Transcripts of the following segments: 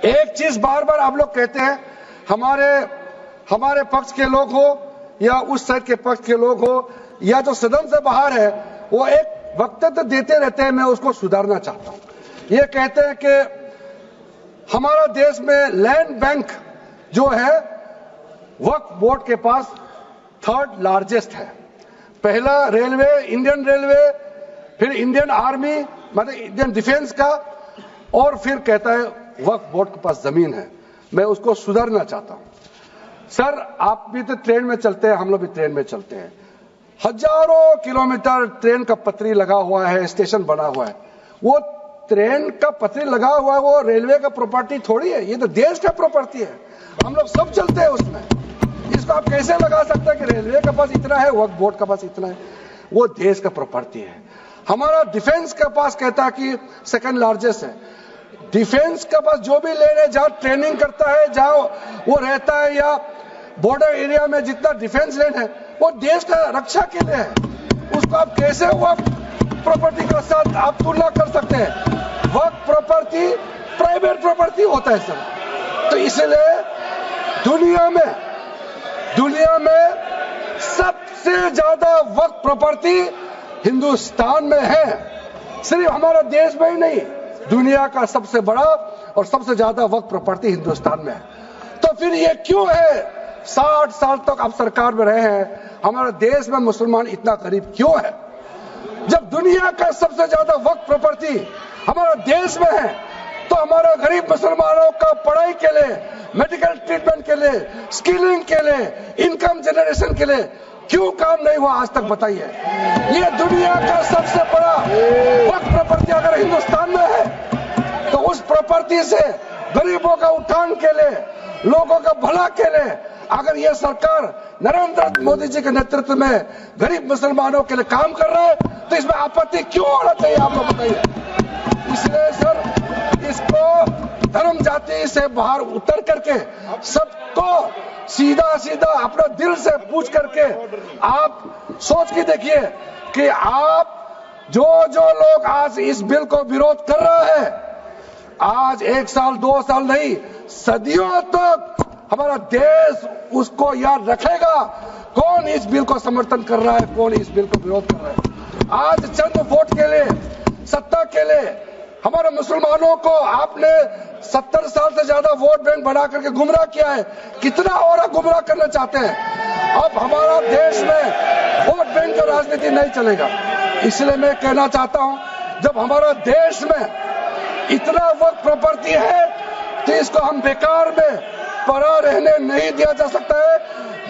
एक चीज बार बार आप लोग कहते हैं, हमारे पक्ष के लोग हो या उस साइड के पक्ष के लोग हो या जो सदन से बाहर है, वो एक वक्तव्य देते रहते हैं। मैं उसको सुधारना चाहता हूं। ये कहते हैं कि हमारा देश में लैंड बैंक जो है वक्फ बोर्ड के पास 3rd लार्जेस्ट है। पहला रेलवे, इंडियन रेलवे, फिर इंडियन आर्मी मतलब इंडियन डिफेंस का, और फिर कहता है वक्फ बोर्ड के पास जमीन है। मैं उसको सुधारना चाहता हूं। सर, आप भी तो ट्रेन में चलते हैं, हम लोग भी ट्रेन में चलते हैं। हजारों किलोमीटर ट्रेन का पटरी लगा हुआ है, स्टेशन बना हुआ है। वो ट्रेन का पटरी लगा हुआ है, वो रेलवे का प्रॉपर्टी थोड़ी है, ये तो देश का प्रॉपर्टी है। हम लोग सब चलते हैं उसमें। इसको आप कैसे लगा सकते हैं कि रेलवे के पास इतना है, वक्फ बोर्ड के पास इतना है? वो देश का प्रॉपर्टी है। हमारा डिफेंस के पास कहता है कि 2nd लार्जेस्ट है। डिफेंस के पास जो भी ले रहे, जहां ट्रेनिंग करता है, जहां वो रहता है, या बॉर्डर एरिया में जितना डिफेंस लैंड है, वो देश का रक्षा के लिए है। उसको आप कैसे वक्फ प्रॉपर्टी के साथ आप तुलना कर सकते हैं? वक्फ प्रॉपर्टी प्राइवेट प्रॉपर्टी होता है सर। तो इसलिए दुनिया में सबसे ज्यादा वक्फ प्रॉपर्टी हिंदुस्तान में है। सिर्फ हमारा देश में ही नहीं, दुनिया का सबसे बड़ा और सबसे ज्यादा वक्फ प्रॉपर्टी हिंदुस्तान में है। तो फिर ये क्यों है 60 साल तक आप सरकार में रहे हैं, हमारे देश में मुसलमान इतना गरीब क्यों है? जब दुनिया का सबसे ज्यादा वक्फ प्रॉपर्टी हमारा देश में है, तो हमारे गरीब मुसलमानों का पढ़ाई के लिए, मेडिकल ट्रीटमेंट के लिए, स्किलिंग के लिए, इनकम जनरेशन के लिए क्यों काम नहीं हुआ आज तक? बताइए। ये दुनिया का सबसे बड़ा वक्फ प्रॉपर्टी अगर हिंदुस्तान में है, तो उस प्रॉपर्टी से गरीबों का उत्थान के लिए, लोगों का भला के लिए अगर ये सरकार नरेंद्र मोदी जी के नेतृत्व में गरीब मुसलमानों के लिए काम कर रहा है, तो इसमें आपत्ति क्यों होना चाहिए? आप लोग बताइए। इसलिए सर, इसको धर्म जाति से बाहर उतर करके सबको सीधा अपना दिल से पूछ करके आप सोच के देखिए कि आप जो लोग आज इस बिल को विरोध कर रहे हैं, आज 1 साल 2 साल नहीं, सदियों तक हमारा देश उसको याद रखेगा कौन इस बिल को समर्थन कर रहा है, कौन इस बिल को विरोध कर रहा है। आज चंद वोट के लिए, सत्ता के लिए हमारे मुसलमानों को आपने 70 साल से ज्यादा वोट बैंक बना करके गुमराह किया है। कितना और गुमराह करना चाहते हैं? अब हमारा देश में वोट बैंक का राजनीति नहीं चलेगा। इसलिए मैं कहना चाहता हूं, जब हमारा देश में इतना वक्फ प्रॉपर्टी है, तो इसको हम बेकार में पड़ा रहने नहीं दिया जा सकता है।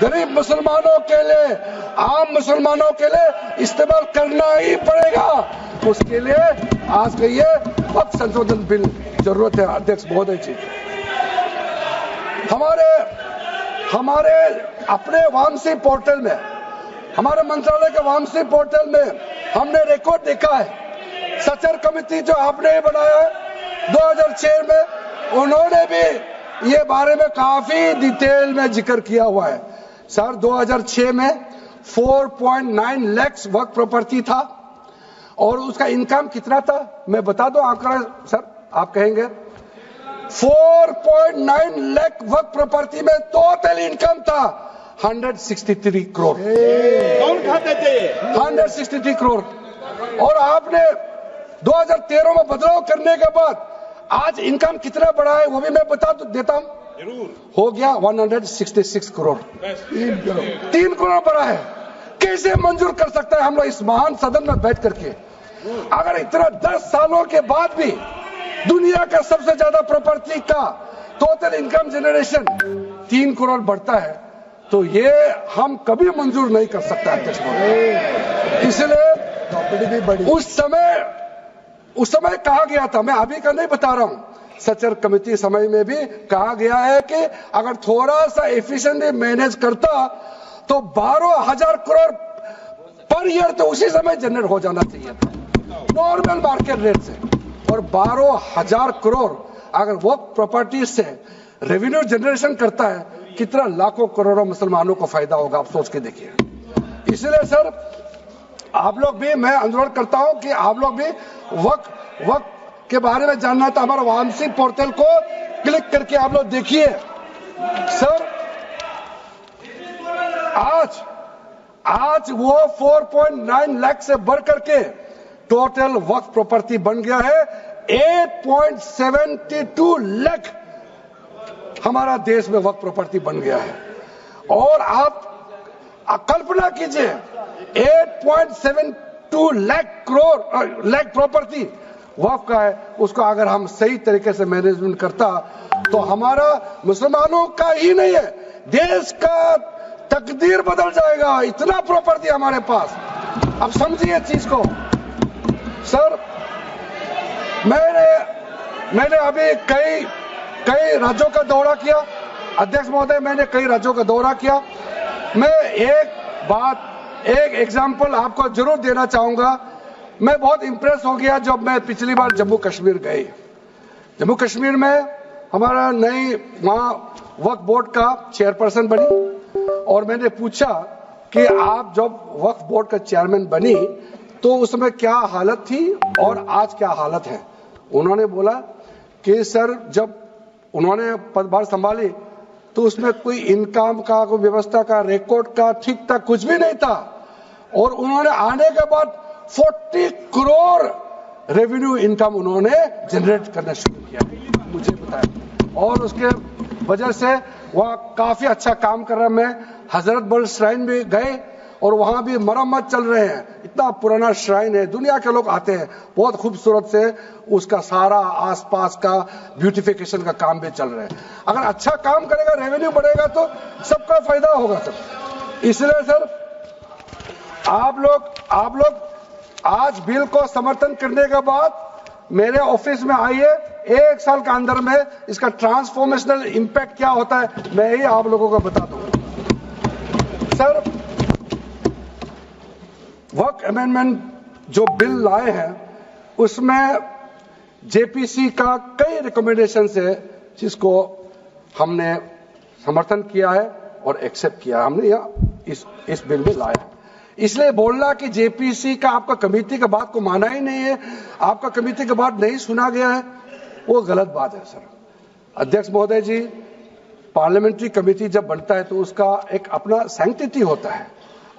गरीब मुसलमानों के लिए, आम मुसलमानों के लिए इस्तेमाल करना ही पड़ेगा। उसके लिए आज का ये वक्फ संशोधन बिल जरूरत है। अध्यक्ष महोदय जी, हमारे अपने वामसी पोर्टल में, हमारे मंत्रालय के वामसी पोर्टल में हमने रिकॉर्ड देखा है। सचर कमेटी जो आपने बनाया है 2006 में, उन्होंने भी ये बारे में काफी डिटेल में जिक्र किया हुआ है। सर, 2006 में 4.9 लाख वक्फ प्रॉपर्टी था और उसका इनकम कितना था? मैं बता दूं आंकड़ा सर, आप कहेंगे 4.9 लाख वक्फ प्रॉपर्टी में टोटल इनकम था 163 करोड़। कौन खाते थे? 163 करोड़। और आपने 2013 में बदलाव करने के बाद आज इनकम कितना बढ़ा है वो भी मैं बता देता हूं। हो गया 166 करोड़। 3 करोड़ बढ़ा है। कैसे मंजूर कर सकता है हम लोग इस महान सदन में बैठ करके? अगर इतना 10 सालों के बाद भी दुनिया का सबसे ज्यादा प्रॉपर्टी का टोटल इनकम जनरेशन 3 करोड़ बढ़ता है, तो ये हम कभी मंजूर नहीं कर सकते अध्यक्ष महोदय। इसलिए उस समय कहा गया था, मैं अभी का नहीं बता रहा हूं, सचर कमेटी समय में भी कहा गया है कि अगर थोड़ा सा एफिशिएंटली मैनेज करता तो 12,000 करोड़ पर ईयर तो उसी समय जनरेट हो जाना चाहिए था नॉर्मल मार्केट रेट से। और 12,000 करोड़ अगर वो प्रॉपर्टी से रेवेन्यू जनरेशन करता है, कितना लाखों करोड़ों मुसलमानों को फायदा होगा, आप सोच के देखिए। इसलिए सर, आप लोग भी, मैं अनुरोध करता हूं कि आप लोग भी वक्त के बारे में जानना था, हमारा वामसी पोर्टल को क्लिक करके आप लोग देखिए सर, आज वो 4.9 लाख से बढ़ करके टोटल वक्फ प्रॉपर्टी बन गया है 8.72 लाख हमारा देश में वक्फ प्रॉपर्टी बन गया है। और आप कल्पना कीजिए 8.72 लाख प्रॉपर्टी वक्फ का है, उसको अगर हम सही तरीके से मैनेजमेंट करता तो हमारा मुसलमानों का ही नहीं है, देश का तकदीर बदल जाएगा। इतना प्रॉपर्टी हमारे पास। अब समझिए चीज को सर, मैंने अभी कई राज्यों का दौरा किया अध्यक्ष महोदय, मैंने कई राज्यों का दौरा किया। मैं एक एग्जांपल आपको जरूर देना चाहूंगा। मैं बहुत इंप्रेस हो गया जब मैं पिछली बार जम्मू कश्मीर गई। जम्मू कश्मीर में हमारा नई वहां वक्फ बोर्ड का चेयरपर्सन बनी और मैंने पूछा कि आप जब वक्फ बोर्ड का चेयरमैन बनी तो उसमें क्या हालत थी और आज क्या हालत है। उन्होंने बोला कि सर जब उन्होंने पदभार संभाली तो उसमें कोई इनकम का, कोई व्यवस्था का, रिकॉर्ड का ठीक ठाक कुछ भी नहीं था। और उन्होंने आने के बाद 40 करोड़ रेवेन्यू इनकम उन्होंने जनरेट करना शुरू किया, मुझे बताया। और उसके वजह से वह काफी अच्छा काम कर रहा है। मैं हजरत बल श्राइन भी गए और वहां भी मरम्मत चल रहे हैं। इतना पुराना श्राइन है, दुनिया के लोग आते हैं, बहुत खूबसूरत से उसका सारा आसपास का ब्यूटिफिकेशन का काम भी चल रहा है। अगर अच्छा काम करेगा, रेवेन्यू बढ़ेगा तो सबका फायदा होगा सर। इसलिए सर आप लोग आज बिल को समर्थन करने के बाद मेरे ऑफिस में आइए, 1 साल के अंदर में इसका ट्रांसफॉर्मेशनल इंपैक्ट क्या होता है मैं ही आप लोगों को बता दूंगा। सर वक्फ अमेंडमेंट जो बिल लाए हैं उसमें जेपीसी का कई रिकमेंडेशन है जिसको हमने समर्थन किया है और एक्सेप्ट किया। हमने यह इस बिल में लाया। इसलिए बोलना कि जेपीसी का आपका कमेटी का बात को माना ही नहीं है, आपका कमेटी का बात नहीं सुना गया है, वो गलत बात है सर। अध्यक्ष महोदय जी, पार्लियामेंट्री कमेटी जब बनता है तो उसका एक अपना सैंक्टिटी होता है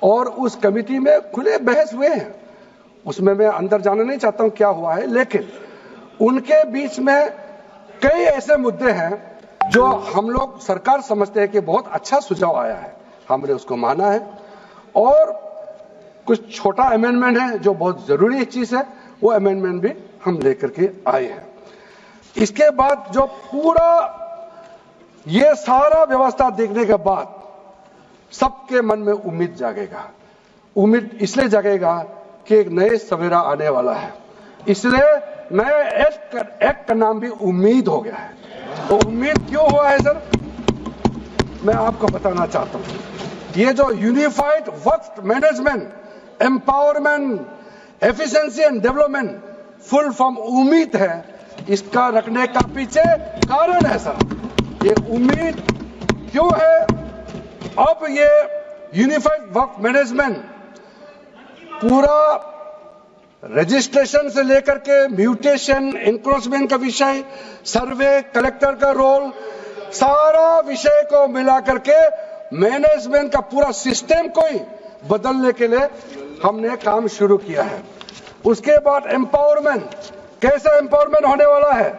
और उस कमेटी में खुले बहस हुए हैं। उसमें मैं अंदर जाना नहीं चाहता हूं क्या हुआ है, लेकिन उनके बीच में कई ऐसे मुद्दे हैं जो हम लोग सरकार समझते हैं कि बहुत अच्छा सुझाव आया है, हमने उसको माना है। और कुछ छोटा अमेंडमेंट है जो बहुत जरूरी चीज है, वो अमेंडमेंट भी हम लेकर के आए हैं। इसके बाद जो पूरा ये सारा व्यवस्था देखने के बाद सबके मन में उम्मीद जागेगा। उम्मीद इसलिए जागेगा कि एक नए सवेरा आने वाला है। इसलिए नए एक्ट का नाम भी उम्मीद हो गया है। तो उम्मीद क्यों हुआ है सर, मैं आपको बताना चाहता हूं। ये जो unified Waqf management, empowerment, efficiency and development, full form उम्मीद है, इसका रखने का पीछे कारण है सर। ये उम्मीद क्यों है? अब ये यूनिफाइड वक्फ मैनेजमेंट पूरा रजिस्ट्रेशन से लेकर के म्यूटेशन, इंक्रोचमेंट का विषय, सर्वे, कलेक्टर का रोल, सारा विषय को मिला करके मैनेजमेंट का पूरा सिस्टम को ही बदलने के लिए हमने काम शुरू किया है। उसके बाद एम्पावरमेंट, कैसा एम्पावरमेंट होने वाला है?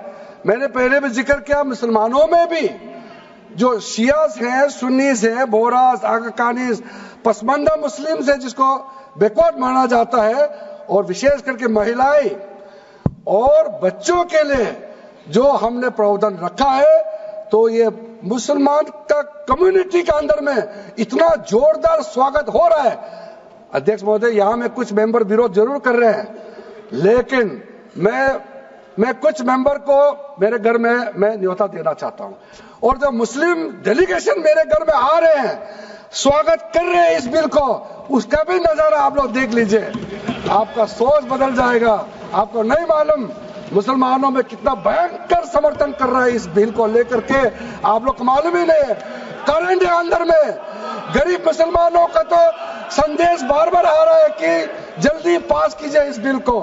मैंने पहले भी जिक्र किया, मुसलमानों में भी जो शियास हैं, सुन्नीस हैं, बोहरास, आकाकानीस, पसमानदा मुस्लिम्स है जिसको बैकवर्ड माना जाता है, और विशेष करके महिलाएं और बच्चों के लिए जो हमने प्रावधान रखा है, तो ये मुसलमान का कम्युनिटी के अंदर में इतना जोरदार स्वागत हो रहा है। अध्यक्ष महोदय, यहां में कुछ मेंबर विरोध जरूर कर रहे हैं, लेकिन मैं कुछ मेंबर को मेरे घर में मैं न्योता देना चाहता हूं। और जो मुस्लिम डेलीगेशन मेरे घर में आ रहे हैं, स्वागत कर रहे हैं इस बिल को, उसका भी नजारा आप लोग देख लीजिए। आपका सोच बदल जाएगा। आपको नहीं मालूम मुसलमानों में कितना भयंकर समर्थन कर रहा है इस बिल को लेकर के, आप लोग को मालूम ही नहीं है। करंट है अंदर में, गरीब मुसलमानों का तो संदेश बार बार आ रहा है कि जल्दी पास कीजिए इस बिल को।